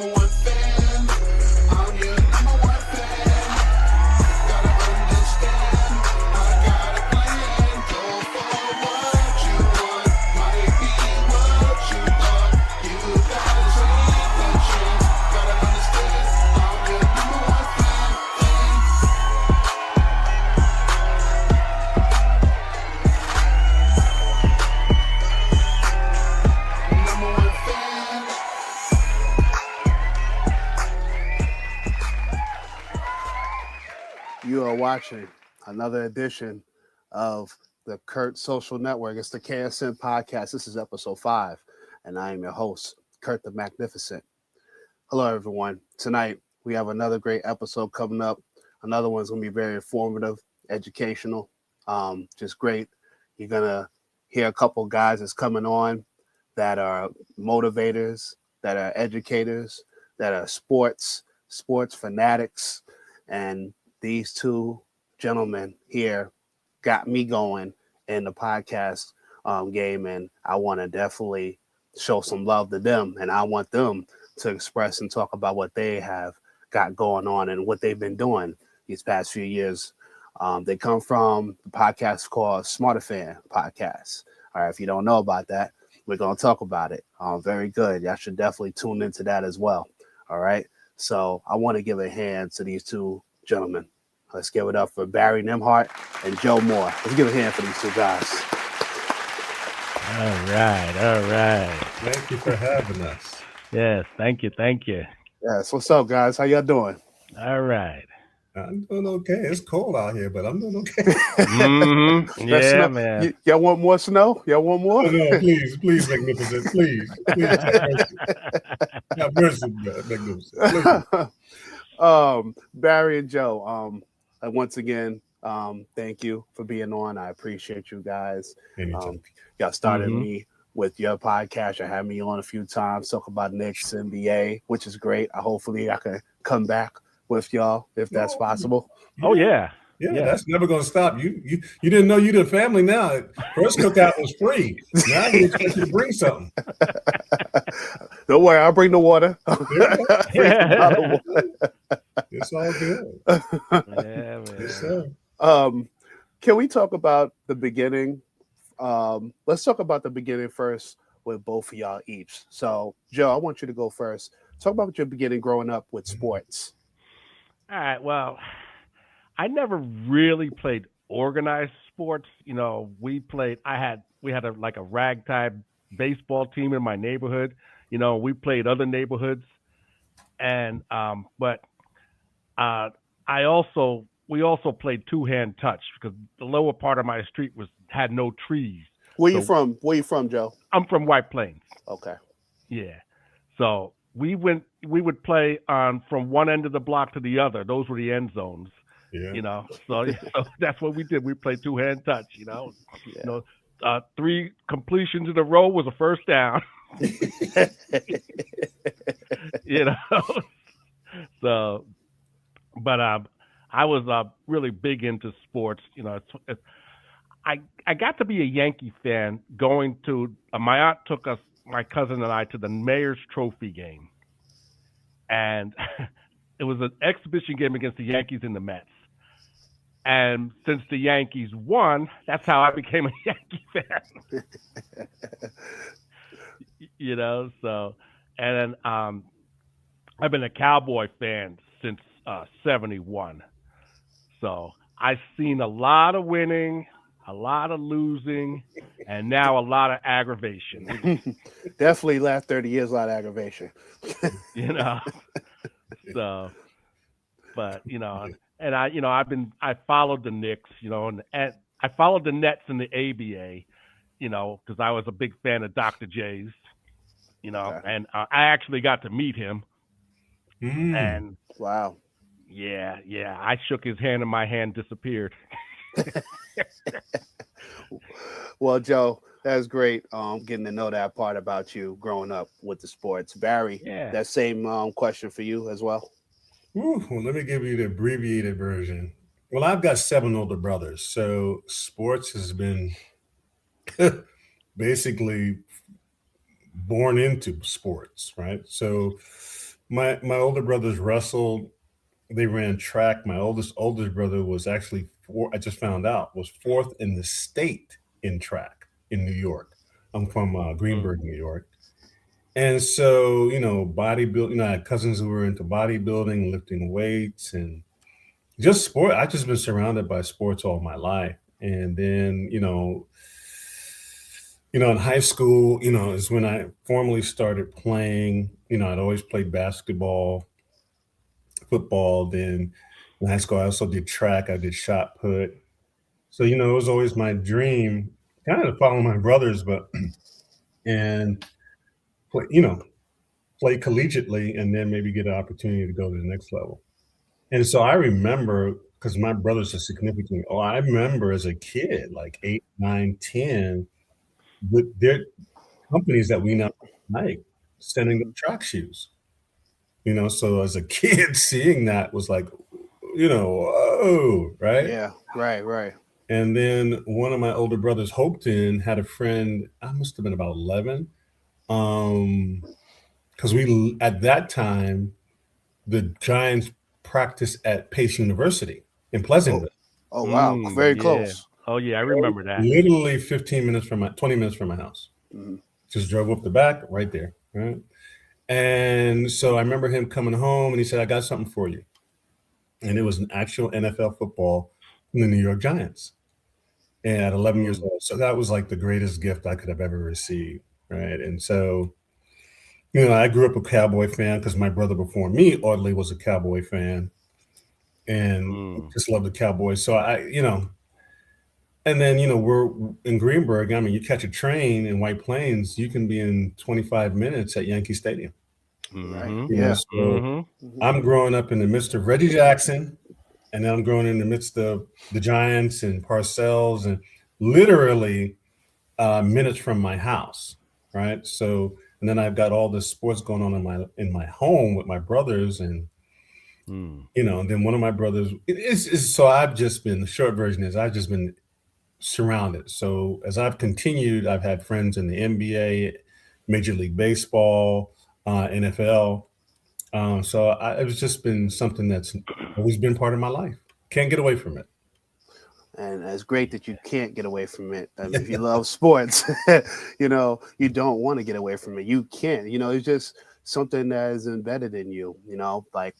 number one fan. I'm your number one fan. Gotta understand, I got a plan. Go for what you want, might be what you thought. You gotta take the chance. Gotta understand, I'm your number one fan. Number one fan. You are watching another edition of the Curt Social Network. It's the KSN Podcast. This is episode 5, and I am your host, Curt the Magnificent. Hello, everyone. Tonight, we have another great episode coming up. Another one's going to be very informative, educational, just great. You're going to hear a couple guys that's coming on that are motivators, that are educators, that are sports fanatics, and these two gentlemen here got me going in the podcast game, and I want to definitely show some love to them, and I want them to express and talk about what they have got going on and what they've been doing these past few years. They come from the podcast called SmarterFan Podcast. All right, if you don't know about that, we're going to talk about it. Very good. Y'all should definitely tune into that as well. All right, so I want to give a hand to these two gentlemen. Let's give it up for Barry Nemhart and Joe Moore. Let's give a hand for these two guys. All right. Thank you for having us. Yes, thank you. Yes, what's up, guys? How y'all doing? All right. I'm doing okay. It's cold out here, but I'm doing okay. Mm-hmm. Yeah, snow, man. y'all want more snow? Y'all want more? No, please, Magnificent. Please. Have mercy, Magnificent. Please. Barry and Joe, once again, thank you for being on. I appreciate you guys. Anytime. Y'all started me with your podcast. You had me on a few times, talk about Knicks, NBA, which is great. Hopefully I can come back with y'all if that's possible. Oh, yeah. Yeah, that's never going to stop. You didn't know you the family now. First cookout was free. Now you expect you to bring something. Don't worry, I'll bring the water. It's all good. Yeah, man. Yes, sir. Can we talk about the beginning? Let's talk about the beginning first with both of y'all each. So, Joe, I want you to go first. Talk about your beginning growing up with sports. All right, well, I never really played organized sports. You know, we had a ragtag baseball team in my neighborhood. You know, we played other neighborhoods, and but we also played two-hand touch because the lower part of my street had no trees. Where you from? Where you from, Joe? I'm from White Plains. Okay. Yeah. So we would play from one end of the block to the other. Those were the end zones. Yeah. You know, so that's what we did. We played two-hand touch. You know, You know, 3 completions in a row was a first down. You know, so, but I was really big into sports. You know, I got to be a Yankee fan going to my aunt took us, my cousin and I, to the Mayor's Trophy game, and it was an exhibition game against the Yankees and the Mets. And since the Yankees won, that's how I became a Yankee fan. You know, so, and then I've been a Cowboy fan since 71. So I've seen a lot of winning, a lot of losing, and now a lot of aggravation. Definitely last 30 years, a lot of aggravation. You know, so, but, you know, and I followed the Knicks, you know, and I followed the Nets in the ABA, you know, because I was a big fan of Dr. J's, you know, and I actually got to meet him. And wow. Yeah. I shook his hand and my hand disappeared. Well, Joe, that's great. Getting to know that part about you growing up with the sports. Barry, that same question for you as well. Well, let me give you the abbreviated version. Well, I've got 7 older brothers, so sports has been basically born into sports, right? So My older brothers wrestled. They ran track. My oldest brother was actually I just found out was fourth in the state in track in New York. I'm from Greenburgh, New York. And so, bodybuilding, I had cousins who were into bodybuilding, lifting weights, and just sport. I've just been surrounded by sports all my life. And then, in high school, is when I formally started playing. I'd always played basketball, football. Then in high school, I also did track. I did shot put. So, it was always my dream kind of to follow my brothers, and play collegiately and then maybe get an opportunity to go to the next level. And so I remember, because my brothers are significantly, I remember as a kid, like 8, 9, 10, with their companies that we now like sending them track shoes. So as a kid, seeing that was like, oh, right? Yeah, right. And then one of my older brothers, Hopeton, had a friend, I must have been about 11. Because we, at that time, the Giants practiced at Pace University in Pleasantville. Oh wow, very yeah. close. Oh yeah, I remember that. Literally 20 minutes from my house. Mm-hmm. Just drove up the back, right there. Right? And so I remember him coming home and he said, I got something for you. And it was an actual NFL football from the New York Giants. And at 11 years old. So that was like the greatest gift I could have ever received. Right. And so, I grew up a Cowboy fan because my brother before me, oddly, was a Cowboy fan. And just loved the Cowboys. So and then, we're in Greenburgh. I mean, you catch a train in White Plains, you can be in 25 minutes at Yankee Stadium. Right. Yeah. So I'm growing up in the midst of Reggie Jackson, and then I'm growing in the midst of the Giants and Parcells, and literally minutes from my house. Right. So, and then I've got all this sports going on in my home with my brothers, and and then one of my brothers so I've just been, the short version is I've just been surrounded. So as I've continued, I've had friends in the NBA, Major League Baseball, NFL. So it's just been something that's always been part of my life. Can't get away from it. And it's great that you can't get away from it. I mean, if you love sports, you don't want to get away from it. You can't. It's just something that is embedded in you. Like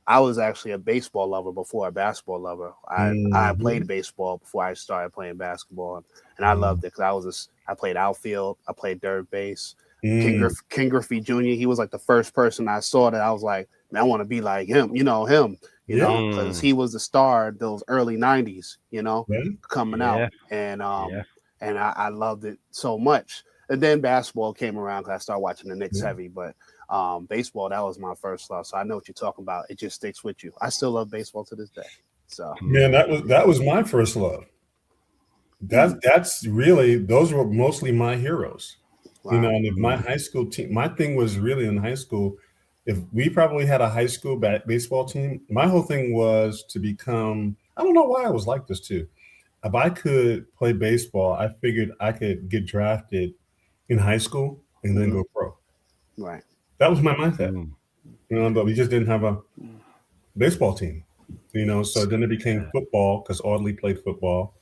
I was actually a baseball lover before a basketball lover. I played baseball before I started playing basketball, and I loved it because I played outfield, I played third base. King Griffey Jr. He was like the first person I saw that I was like, man, I want to be like him. Because he was the star those early 90s. Coming out, and I loved it so much. And then basketball came around because I started watching the Knicks heavy, but. Baseball, that was my first love, so I know what you're talking about. It just sticks with you. I still love baseball to this day. So man, that was my first love. That's really, those were mostly my heroes. Wow. And if my high school team, my thing was really in high school, if we probably had a high school baseball team, my whole thing was to become, I don't know why I was like this too. If I could play baseball, I figured I could get drafted in high school and then go pro. Right. That was my mindset, but we just didn't have a baseball team, so then it became football because Audley played football.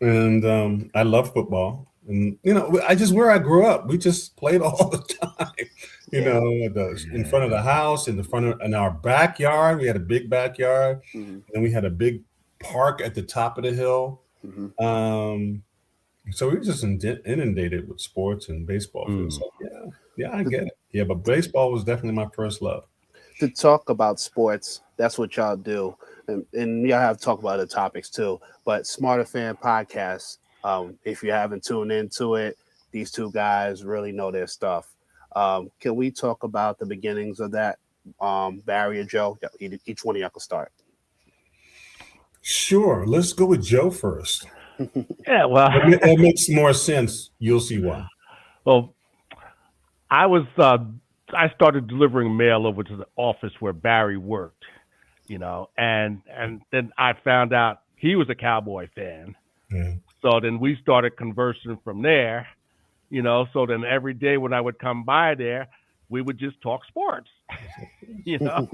And I love football. And, where I grew up, we just played all the time, in front of the house, in our backyard. We had a big backyard, and we had a big park at the top of the hill. So we were just inundated with sports and baseball. So, yeah, I get it. Yeah, but baseball was definitely my first love. To talk about sports, that's what y'all do. And y'all have to talk about other topics too. But SmarterFan Podcast, if you haven't tuned into it, these two guys really know their stuff. Can we talk about the beginnings of that? Barry or Joe? Each one of y'all can start. Sure. Let's go with Joe first. Yeah, well. It makes more sense. You'll see why. Well, I started delivering mail over to the office where Barry worked, and then I found out he was a Cowboy fan. Yeah. So then we started conversing from there, so then every day when I would come by there, we would just talk sports, and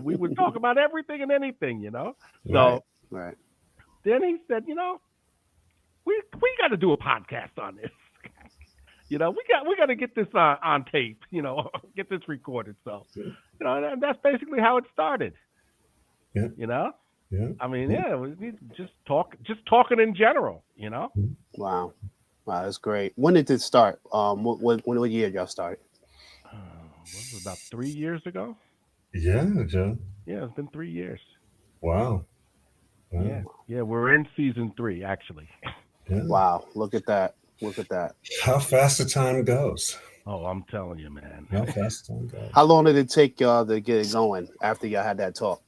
we would talk about everything and anything. So Right. then he said, we got to do a podcast on this. We got to get this on tape. Get this recorded. So, and that's basically how it started. Yeah. Yeah. I mean, we just talking in general. Wow, that's great. When did it start? What year y'all started? What was it, about 3 years ago? Yeah, Joe. Yeah, it's been 3 years. Wow. Yeah, we're in season 3 actually. Yeah. Wow, look at that. How fast the time goes. Oh, I'm telling you, man. How fast the time goes. How long did it take y'all to get it going after y'all had that talk?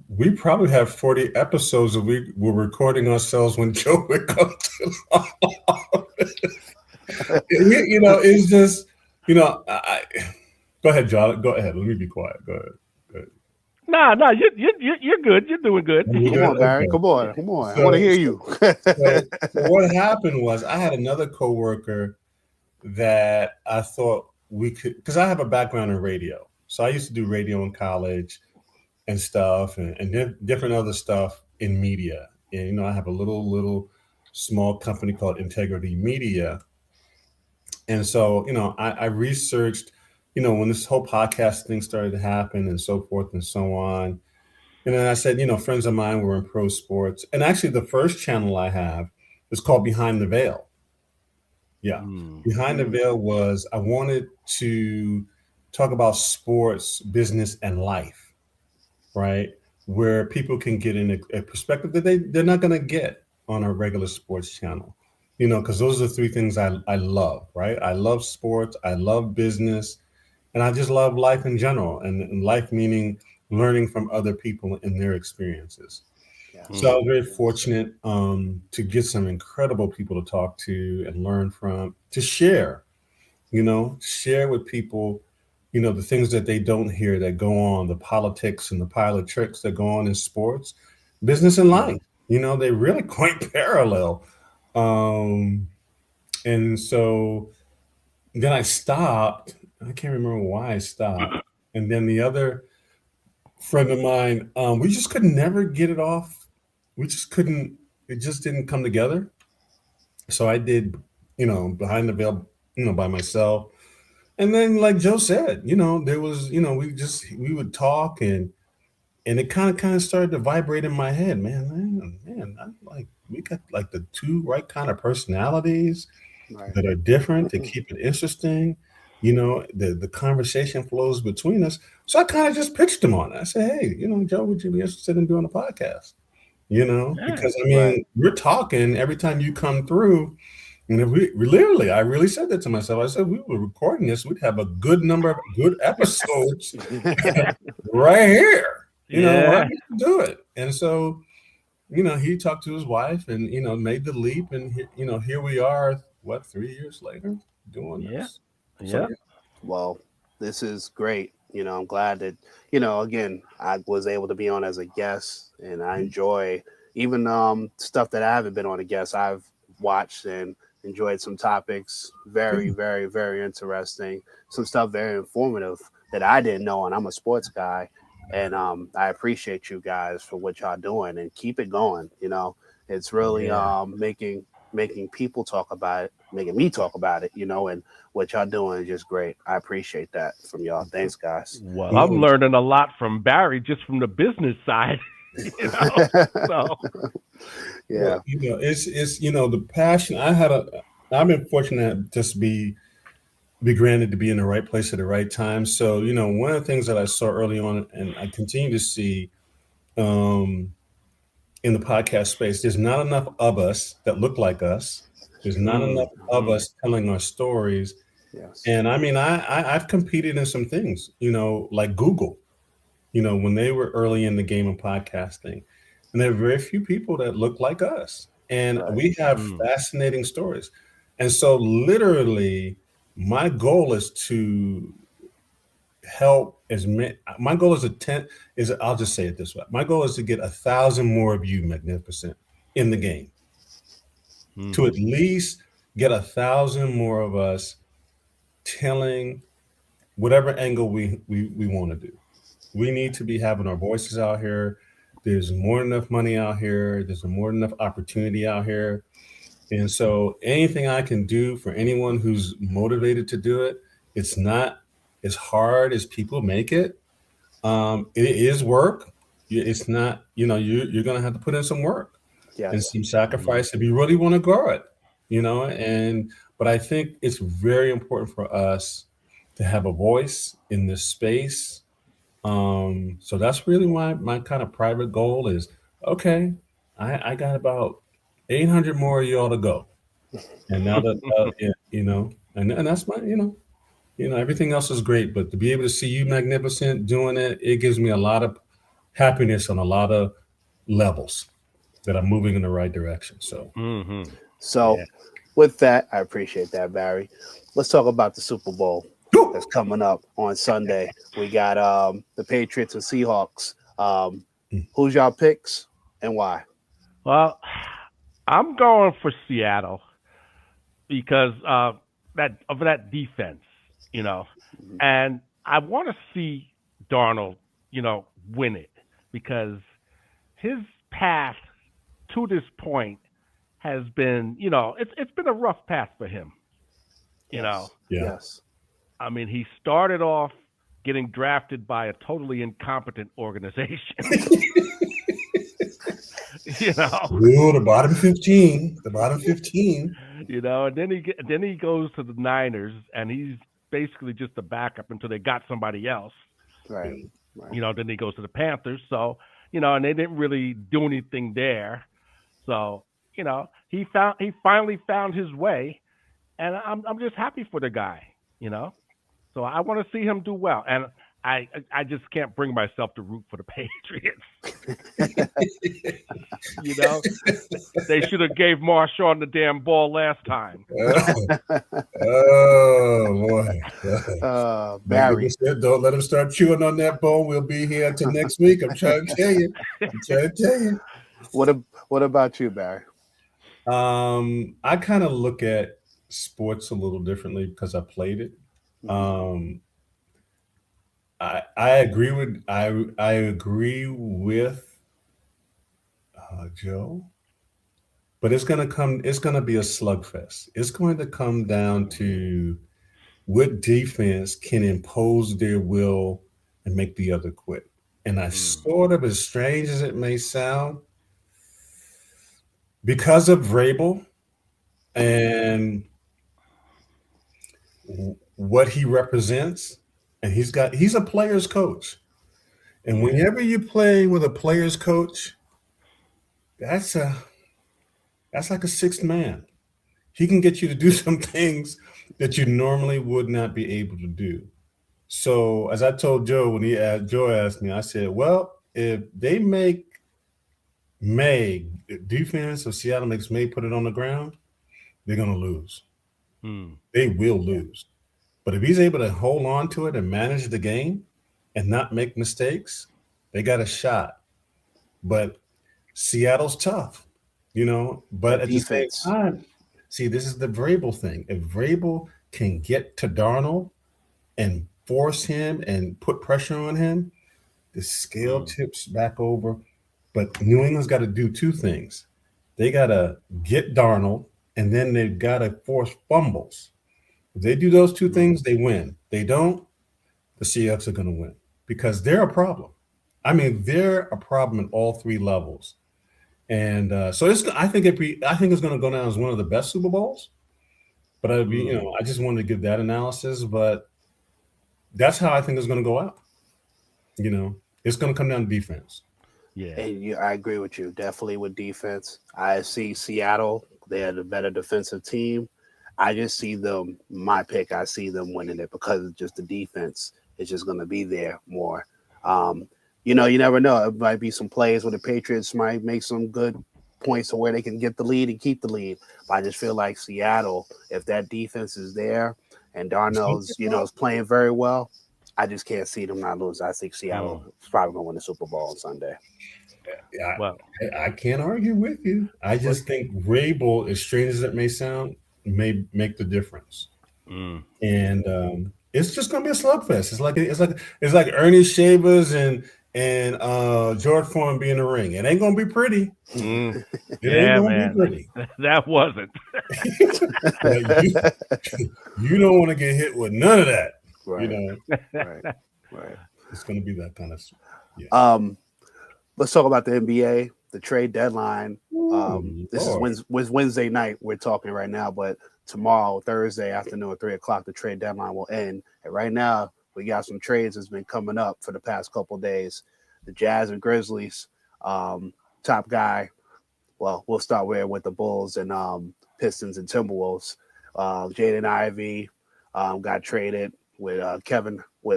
We probably have 40 episodes that we were recording ourselves when Joe would come to it's just, go ahead, John. Go ahead. Let me be quiet. Go ahead. No, you're good. You're doing good. Come on, Barry. Come on. I want to hear you. So what happened was I had another coworker that I thought we could, because I have a background in radio. So I used to do radio in college and stuff and different other stuff in media. And, I have a little small company called Integrity Media. And so, I researched, when this whole podcast thing started to happen and so forth and so on. And then I said, friends of mine were in pro sports. And actually the first channel I have is called Behind the Veil. Yeah. Behind the Veil was, I wanted to talk about sports, business, and life, right? Where people can get in a perspective that they're not going to get on a regular sports channel, because those are the 3 things I love, right? I love sports, I love business, and I just love life in general, and life meaning learning from other people and their experiences. Yeah. So I was very fortunate to get some incredible people to talk to and learn from, to share with people, the things that they don't hear that go on, the politics and the pile of tricks that go on in sports, business, and life. They really quite parallel. And so then I stopped. I can't remember why I stopped. And then the other friend of mine, we just could never get it off. We just couldn't, it just didn't come together. So I did, Behind the Veil, by myself. And then, like Joe said, there was, we would talk and it kind of started to vibrate in my head, man, we got like the 2 right kind of personalities that are different to keep it interesting. The conversation flows between us. So I kind of just pitched him on it. I said, hey, Joe, would you be interested in doing a podcast? Because we're talking every time you come through. And if I really said that to myself. I said, we were recording this, we'd have a good number of good episodes right here. Why don't you do it? And so, he talked to his wife and, made the leap. And, here we are, 3 years later doing this. Yeah. Well, this is great. I'm glad that, again, I was able to be on as a guest, and I enjoy even stuff that I haven't been on a guest. I've watched and enjoyed some topics. Very, very, very interesting. Some stuff very informative that I didn't know, and I'm a sports guy. And I appreciate you guys for what y'all doing, and keep it going. It's really making people talk about it, making me talk about it, and what y'all doing is just great. I appreciate that from y'all. Thanks, guys. Well, I'm learning a lot from Barry just from the business side. So yeah, it's the passion. I've been fortunate to just be granted to be in the right place at the right time. So one of the things that I saw early on, and I continue to see in the podcast space, there's not enough of us that look like us. There's not enough of us telling our stories. Yes. And I've competed in some things, like Google, when they were early in the game of podcasting, and there are very few people that look like us. And we have fascinating stories. And so literally my goal is to help my goal is I'll just say it this way. My goal is to get 1,000 more of you magnificent in the game, to at least get 1,000 more of us telling whatever angle we want to do. We need to be having our voices out here. There's more than enough money out here. There's more than enough opportunity out here. And so anything I can do for anyone who's motivated to do it, it's not as hard as people make it. It is work. It's not, you're going to have to put in some work and Yes. some sacrifice if you really want to grow it, but I think it's very important for us to have a voice in this space. So that's really my kind of private goal is, okay, I got about 800 more of y'all to go. And now that, and that's my, everything else is great, but to be able to see you magnificent doing it, it gives me a lot of happiness on a lot of levels that I'm moving in the right direction. So, So Yeah. with that, I appreciate that, Barry. Let's talk about the Super Bowl that's coming up on Sunday. We got the Patriots and Seahawks. Who's y'all picks and why? Well, I'm going for Seattle because of that defense, and I want to see Darnold, win it because his path to this point has been, it's been a rough path for him. Yeah. Yes. I mean, he started off getting drafted by a totally incompetent organization. Ooh, the bottom 15, and then he goes to the Niners, and he's basically just a backup until they got somebody else. Right. Then he goes to the Panthers. So, and they didn't really do anything there. So, he finally found his way, and I'm just happy for the guy, So I want to see him do well, and I just can't bring myself to root for the Patriots. They should have gave Marshawn the damn ball last time. Oh boy. Barry. Don't let him start chewing on that bone. We'll be here until next week. I'm trying to tell you. What about you, Barry? I kind of look at sports a little differently because I played it. I agree with Joe, but it's gonna be a slugfest. It's going to come down to what defense can impose their will and make the other quit. And I sort of, as strange as it may sound, because of Vrabel and what he represents, and he's a player's coach. And whenever you play with a player's coach, that's like a sixth man. He can get you to do some things that you normally would not be able to do. So as I told Joe when Joe asked me, I said, well, if they make May, the defense of Seattle makes May put it on the ground, they're going to lose. They will lose. But if he's able to hold on to it and manage the game and not make mistakes, they got a shot. But Seattle's tough, but at the same time, see, this is the Vrabel thing. If Vrabel can get to Darnold and force him and put pressure on him, the scale tips back over. But New England's got to do two things. They got to get Darnold, and then they've got to force fumbles. If they do those two things, they win. They don't, the Seahawks are going to win because they're a problem. I mean, they're a problem at all three levels. And so I think it's going to go down as one of the best Super Bowls. But I just wanted to give that analysis. But that's how I think it's going to go out. It's going to come down to defense. Yeah, and I agree with you. Definitely with defense. I see Seattle. They are the better defensive team. I just see them. My pick. I see them winning it because it's just the defense is just going to be there more. You never know. It might be some plays where the Patriots might make some good points to where they can get the lead and keep the lead. But I just feel like Seattle, if that defense is there and Darnold's, is playing very well, I just can't see them not lose. I think Seattle is probably going to win the Super Bowl on Sunday. Yeah, I can't argue with you. I just think Vrabel, as strange as it may sound, may make the difference. and it's just gonna be a slugfest. It's like Ernie Shavers and George Foreman be in the ring. It ain't gonna be pretty. Mm. It ain't Yeah, gonna be man. pretty. That wasn't. Like, you don't want to get hit with none of that. Right. You know, Right. it's gonna be that kind of. Let's talk about the NBA, the trade deadline. This Lord. is Wednesday night. We're talking right now, but tomorrow, Thursday afternoon at 3:00, the trade deadline will end. And right now, we got some trades that's been coming up for the past couple of days. The Jazz and Grizzlies, top guy. Well, we'll start with the Bulls and Pistons and Timberwolves. Jaden Ivey got traded with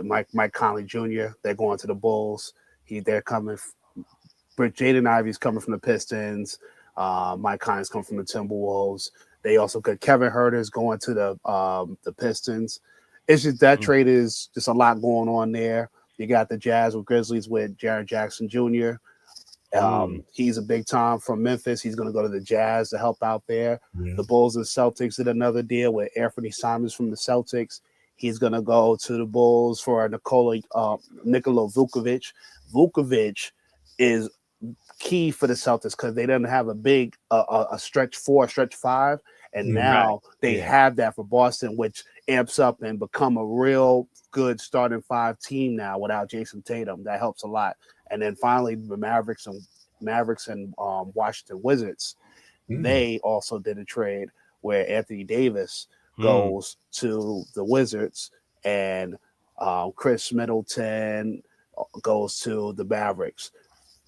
Mike Conley Jr. They're going to the Bulls. They're coming. Jaden Ivey's coming from the Pistons. Mike Conley's coming from the Timberwolves. They also got Kevin Huerter's going to the Pistons. It's just that trade is just a lot going on there. You got the Jazz with Grizzlies with Jaren Jackson Jr. He's a big time from Memphis. He's going to go to the Jazz to help out there. Yeah. The Bulls and Celtics did another deal with Anthony Simons from the Celtics. He's going to go to the Bulls for Nikola Vukovic. Vukovic is key for the Celtics because they didn't have a big a stretch 4, stretch 5, and now they have that for Boston, which amps up and become a real good starting 5 team now without Jason Tatum. That helps a lot. And then finally, the Mavericks and Washington Wizards, they also did a trade where Anthony Davis goes to the Wizards and Chris Middleton goes to the Mavericks.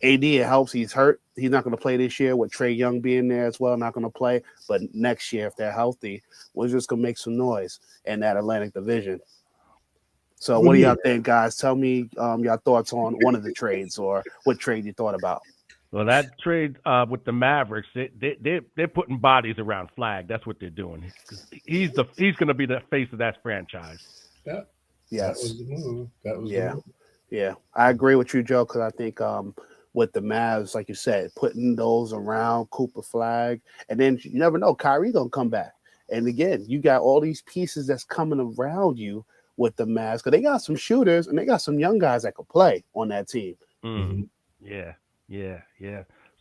AD, it helps. He's hurt. He's not going to play this year with Trae Young being there as well. Not going to play. But next year, if they're healthy, we're just going to make some noise in that Atlantic Division. So what do y'all think, guys? Tell me your thoughts on one of the trades or what trade you thought about. Well, that trade with the Mavericks, they're putting bodies around Flag. That's what they're doing. He's going to be the face of that franchise. That Yes. was the move. That was Yeah. the move. Yeah. I agree with you, Joe, because I think with the Mavs, like you said, putting those around Cooper Flag, and then you never know, Kyrie going to come back. And again, you got all these pieces that's coming around you with the Mavs because they got some shooters and they got some young guys that could play on that team. Yeah.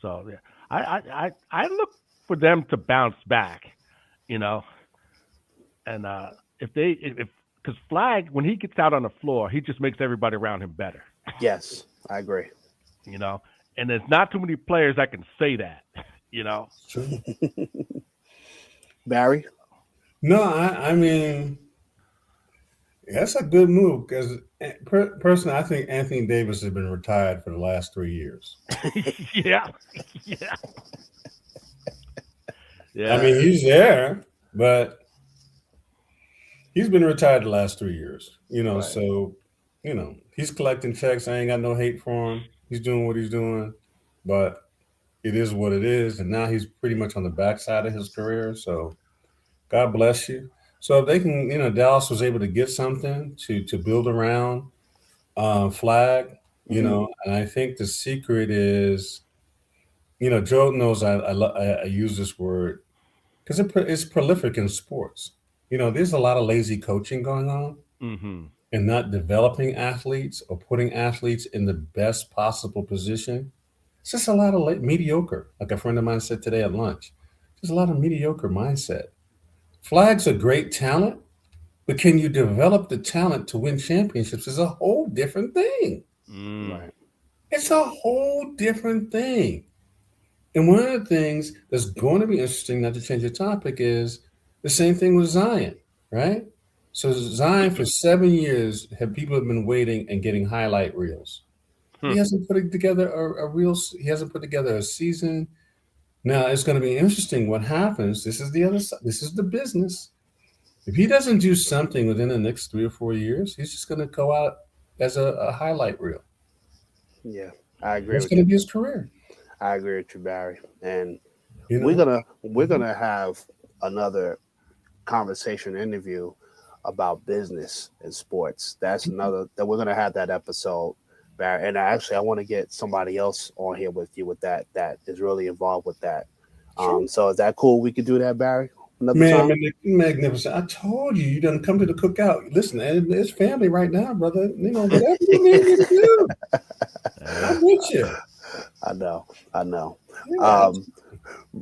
So I look for them to bounce back, you know, and if because Flag, when he gets out on the floor, he just makes everybody around him better. Yes, I agree. You know, and there's not too many players that can say that, you know. Sure. Barry? No, I mean, that's a good move because personally, I think Anthony Davis has been retired for the last 3 years. Yeah. I mean, he's there, but he's been retired the last 3 years. You know, so he's collecting checks. I ain't got no hate for him. He's doing what he's doing, but it is what it is. And now he's pretty much on the backside of his career. So God bless you. So if they can, Dallas was able to get something to build around Flag, and I think the secret is, Joe knows I use this word because it's prolific in sports. There's a lot of lazy coaching going on. And not developing athletes or putting athletes in the best possible position. It's just a lot of mediocre, like a friend of mine said today at lunch. There's a lot of mediocre mindset. Flag's a great talent, but can you develop the talent to win championships is a whole different thing. Right. It's a whole different thing. And one of the things that's going to be interesting, not to change the topic, is the same thing with Zion, right? So Zion for 7 years, people have been waiting and getting highlight reels. He hasn't put together a reel. He hasn't put together a season. Now it's going to be interesting what happens. This is the other side. This is the business. If he doesn't do something within the next 3 or 4 years, he's just going to go out as a highlight reel. Yeah, I agree. That's going to be his career. I agree with you, Barry. And we're gonna have another conversation interview about business and sports. That's another that we're gonna have that episode, Barry. And I want to get somebody else on here with you with that is really involved with that. So is that cool? We could do that, Barry. Another Man, time? magnificent. I told you, you done come to the cookout. Listen, it's family right now, brother. You know, whatever you need me to do, I'm with you. I know. Yeah.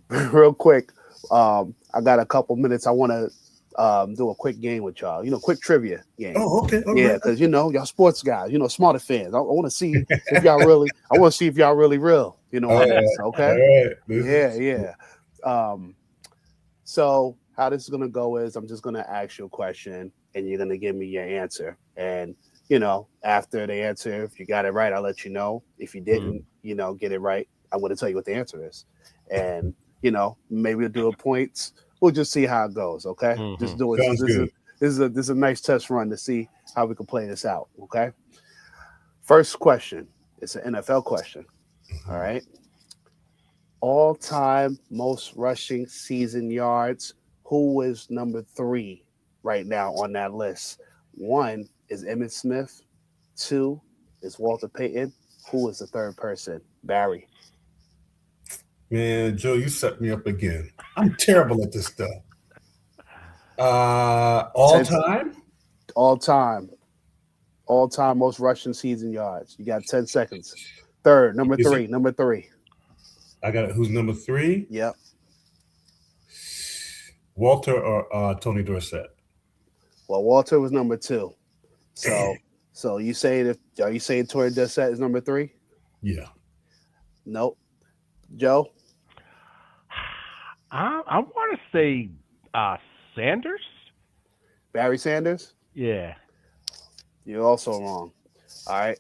Real quick, I got a couple minutes. I want to do a quick game with y'all. Quick trivia game. Oh, okay. All Yeah, right. because y'all sports guys. Smarter fans. I want to see if y'all really. I want to see if y'all really real. On All this. right. Okay. This Yeah. So how this is gonna go is I'm just gonna ask you a question and you're gonna give me your answer. And after the answer, if you got it right, I'll let you know. If you didn't, get it right, I'm gonna tell you what the answer is. And maybe we'll do a points. We'll just see how it goes. Okay. Just do it. Sounds good. This is a nice test run to see how we can play this out. Okay. First question. It's an NFL question. All right. All-time most rushing season yards. Who is number 3 right now on that list? 1 is Emmitt Smith. 2 is Walter Payton. Who is the third person? Barry. Man, Joe, you set me up again. I'm terrible at this stuff. All time? All-time most rushing season yards. You got 10 seconds. Number three. I got it. Who's number 3? Yep. Walter or Tony Dorsett? Well, Walter was number 2. So are you saying Tony Dorsett is number 3? Yeah. Nope. Joe? I want to say Sanders. Barry Sanders? Yeah. You're also wrong. All right.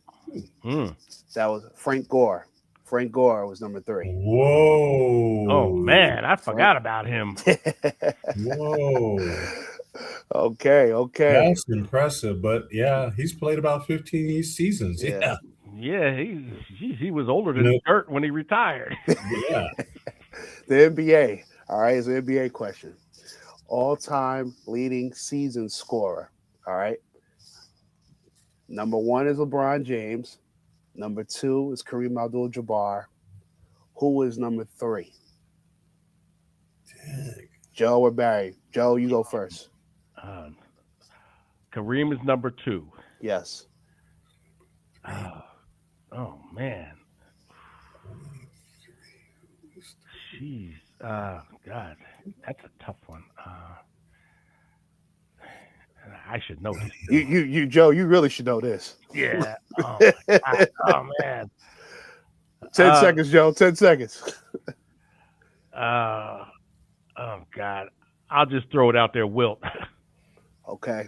That was Frank Gore. Frank Gore was number 3. Whoa. Oh man, I forgot about him. Whoa. Okay. That's impressive. But yeah, he's played about 15 seasons. Yeah. Yeah, he was older than Curt when he retired. Yeah. The NBA. All right, it's an NBA question. All-time leading season scorer. All right. Number 1 is LeBron James. Number 2 is Kareem Abdul-Jabbar. Who is number 3? Dang. Joe or Barry? Joe, you go first. Kareem is number 2. Yes. Oh man. Jeez. God, that's a tough one. I should know this. You, Joe, you really should know this. Yeah. Oh, my God. Oh man. 10 seconds, Joe. 10 seconds. Oh God. I'll just throw it out there, Wilt. Okay.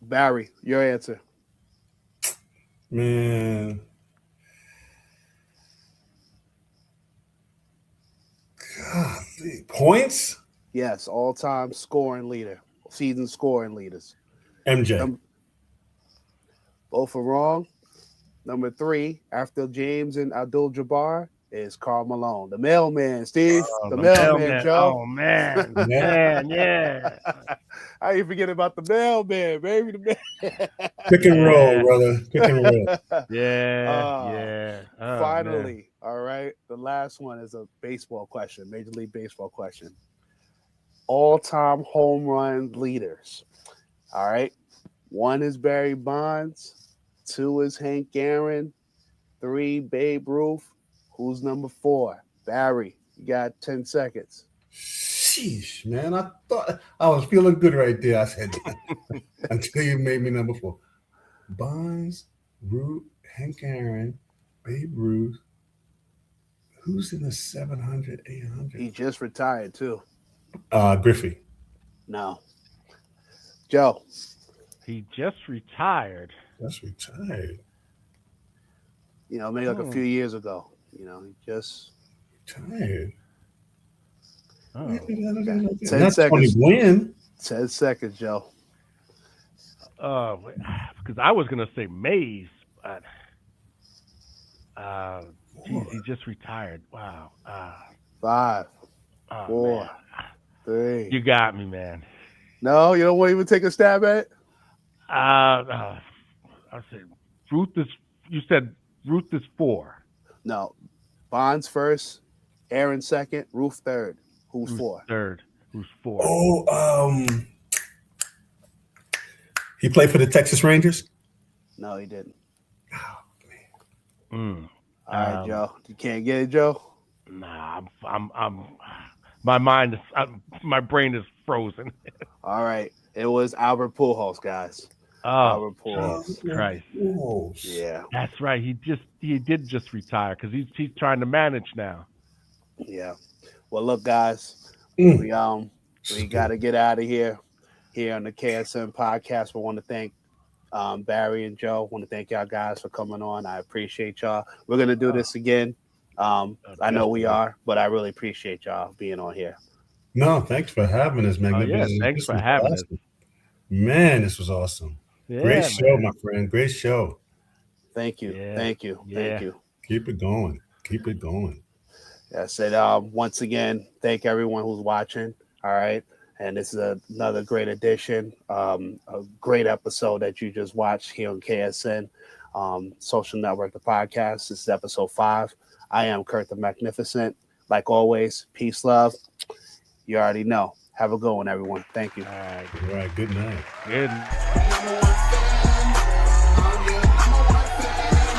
Barry, your answer. Man. God, points? Yes, all-time scoring leader. Season scoring leaders. MJ. Both are wrong. Number 3, after James and Abdul-Jabbar, is Karl Malone. The mailman, Steve. The mailman, Joe. Oh, man. Man, yeah. I ain't forget about the mailman, baby. Pick and roll, brother. Pick and roll. Yeah. Oh, finally, man. all right. The last one is a baseball question, Major League Baseball question. All-time home run leaders. All right. 1 is Barry Bonds. 2 is Hank Aaron. 3, Babe Ruth. Who's number 4? Barry, you got 10 seconds. Sheesh, man. I thought I was feeling good right there. I said, until you made me number 4. Bonds, Root, Hank Aaron, Babe Ruth. Who's in the 700, 800? He just retired, too. Griffey. No. Joe. He just retired. That's retired. Maybe like a few years ago. He just retired. Oh. 10 seconds. Win. 10 seconds, Joe. Because I was going to say Mays, but he just retired. Wow. 5, 4, man. 3. You got me, man. No, you don't want to even take a stab at it? I said Ruth is. You said Ruth is 4. No. Bonds first, Aaron second, Ruth third. Who's 4? Third. Who's 4? Oh, he played for the Texas Rangers. No, he didn't. Mm. All right, Joe. You can't get it, Joe? Nah, I'm my mind is, my brain is frozen. All right. It was Albert Pujols, guys. Oh, Albert Pujols. Jesus Christ. Yeah. That's right. He did just retire because he's trying to manage now. Yeah. Well, look, guys, we got to get out of here on the KSM podcast. We want to thank Barry and Joe. Want to thank y'all guys for coming on. I appreciate y'all. We're gonna do this again. I know we are, but I really appreciate y'all being on here. No, thanks for having us, Magnificent. Yeah, thanks for having us. Man, this was awesome. Yeah, Great show, man. my friend. Great show. Thank you. Yeah. Thank you. Yeah. Thank you. Keep it going. Keep it going. I said, once again, thank everyone who's watching. All right. And this is another great edition, a great episode that you just watched here on KSN Social Network, the podcast. This is episode 5. I am Curt the Magnificent. Like always, peace, love. You already know. Have a good one, everyone. Thank you. All right. All right. Good night. Good. Number one fan. I'm your number one fan.